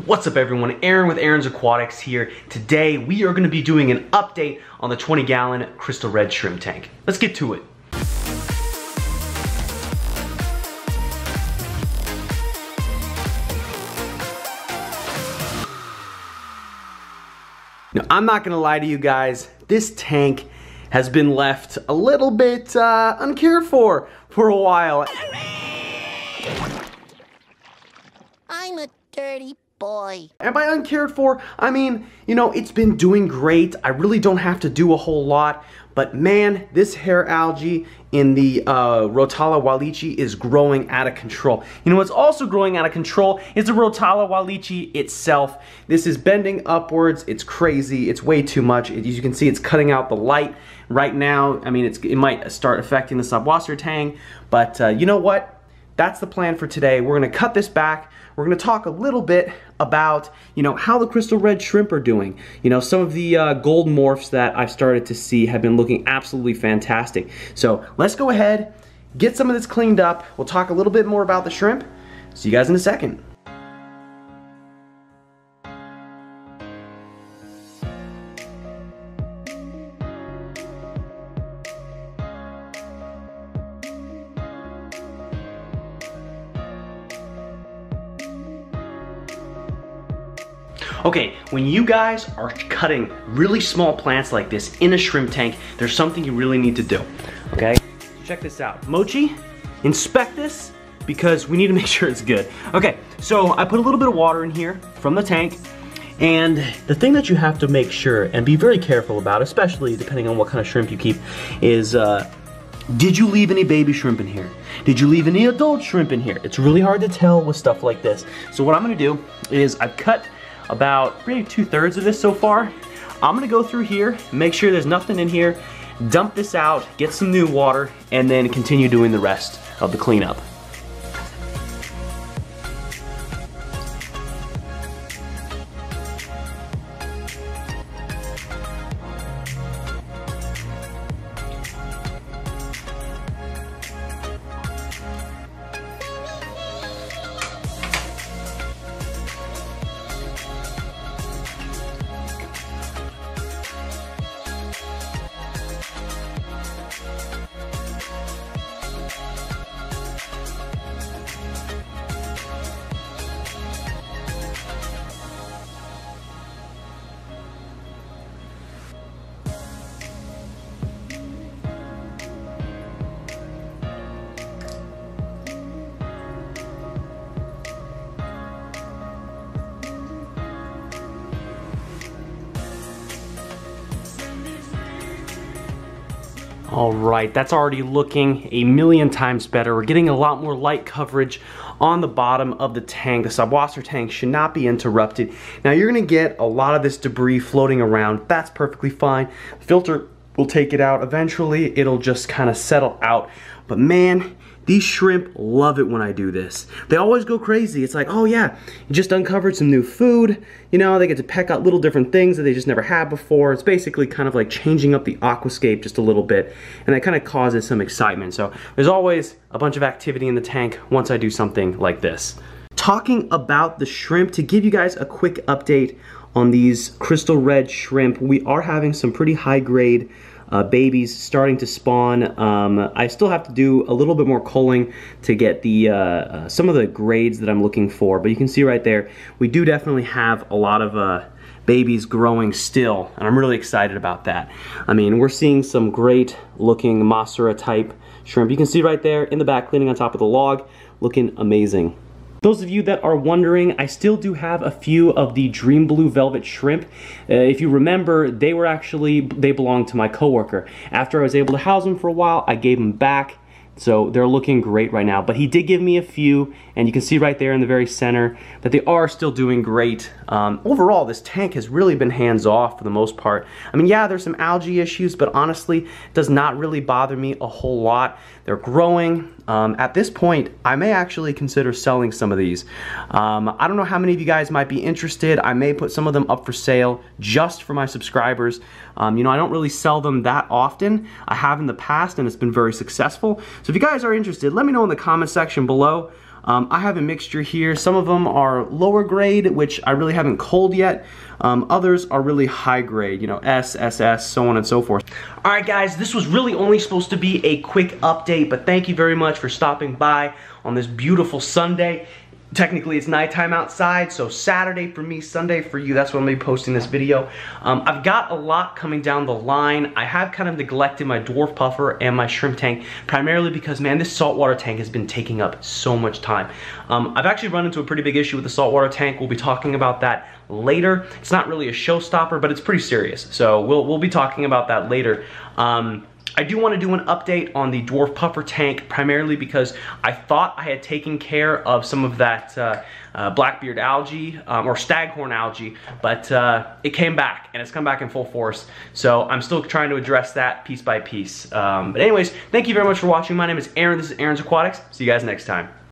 What's up everyone, Aaron with Aaron's Aquatics here. Today we are going to be doing an update on the 20-gallon crystal red shrimp tank. Let's get to it. Now I'm not going to lie to you guys, this tank has been left a little bit uncared for a while. I'm a dirty boy. And by uncared for, I mean, you know, it's been doing great. I really don't have to do a whole lot. But man, this hair algae in the Rotala walichi is growing out of control. You know what's also growing out of control is the Rotala walichi itself. This is bending upwards. It's crazy. It's way too much. As you can see, it's cutting out the light right now. I mean, it might start affecting the subwasser tank. But you know what? That's the plan for today. We're gonna cut this back. We're gonna talk a little bit about, you know, how the crystal red shrimp are doing. You know, some of the gold morphs that I've started to see have been looking absolutely fantastic. So let's go ahead, get some of this cleaned up. We'll talk a little bit more about the shrimp. See you guys in a second. Okay, when you guys are cutting really small plants like this in a shrimp tank, there's something you really need to do, okay? Check this out. Mochi, inspect this because we need to make sure it's good. Okay, so I put a little bit of water in here from the tank, and the thing that you have to make sure and be very careful about, especially depending on what kind of shrimp you keep, is did you leave any baby shrimp in here? Did you leave any adult shrimp in here? It's really hard to tell with stuff like this. So what I'm gonna do is I've cut about maybe 2/3 of this so far. I'm gonna go through here, make sure there's nothing in here, dump this out, get some new water, and then continue doing the rest of the cleanup. All right, that's already looking a million times better. We're getting a lot more light coverage on the bottom of the tank. The subwasser tank should not be interrupted. Now you're gonna get a lot of this debris floating around. That's perfectly fine. The filter will take it out. Eventually, it'll just kind of settle out. But man, these shrimp love it when I do this. They always go crazy. It's like, oh yeah, you just uncovered some new food. You know, they get to peck out little different things that they just never had before. It's basically kind of like changing up the aquascape just a little bit, and that kind of causes some excitement. So there's always a bunch of activity in the tank once I do something like this. Talking about the shrimp, to give you guys a quick update on these crystal red shrimp, we are having some pretty high grade babies starting to spawn. I still have to do a little bit more culling to get the some of the grades that I'm looking for, but you can see right there, we do definitely have a lot of babies growing still, and I'm really excited about that. I mean, we're seeing some great looking Masura type shrimp. You can see right there in the back cleaning on top of the log, looking amazing. Those of you that are wondering, I still do have a few of the Dream Blue Velvet shrimp. If you remember, they belonged to my coworker. After I was able to house them for a while, I gave them back. So they're looking great right now. But he did give me a few, and you can see right there in the very center that they are still doing great. Overall, this tank has really been hands-off for the most part. I mean, yeah, there's some algae issues, but honestly, it does not really bother me a whole lot. They're growing. At this point, I may actually consider selling some of these. I don't know how many of you guys might be interested. I may put some of them up for sale just for my subscribers. You know, I don't really sell them that often. I have in the past, and it's been very successful. So if you guys are interested, let me know in the comment section below. I have a mixture here. Some of them are lower grade, which I really haven't culled yet. Others are really high grade, you know, S, SS, so on and so forth. All right, guys, this was really only supposed to be a quick update, but thank you very much for stopping by on this beautiful Sunday. Technically, it's nighttime outside, so Saturday for me, Sunday for you. That's when I'm going to be posting this video. I've got a lot coming down the line. I have kind of neglected my dwarf puffer and my shrimp tank, primarily because, man, this saltwater tank has been taking up so much time. I've actually run into a pretty big issue with the saltwater tank. We'll be talking about that later. It's not really a showstopper, but it's pretty serious. So we'll be talking about that later. I do want to do an update on the dwarf puffer tank, primarily because I thought I had taken care of some of that blackbeard algae or staghorn algae, but it came back, and it's come back in full force. So I'm still trying to address that piece by piece. But anyways, thank you very much for watching. My name is Aaron. This is Aaron's Aquatics. See you guys next time.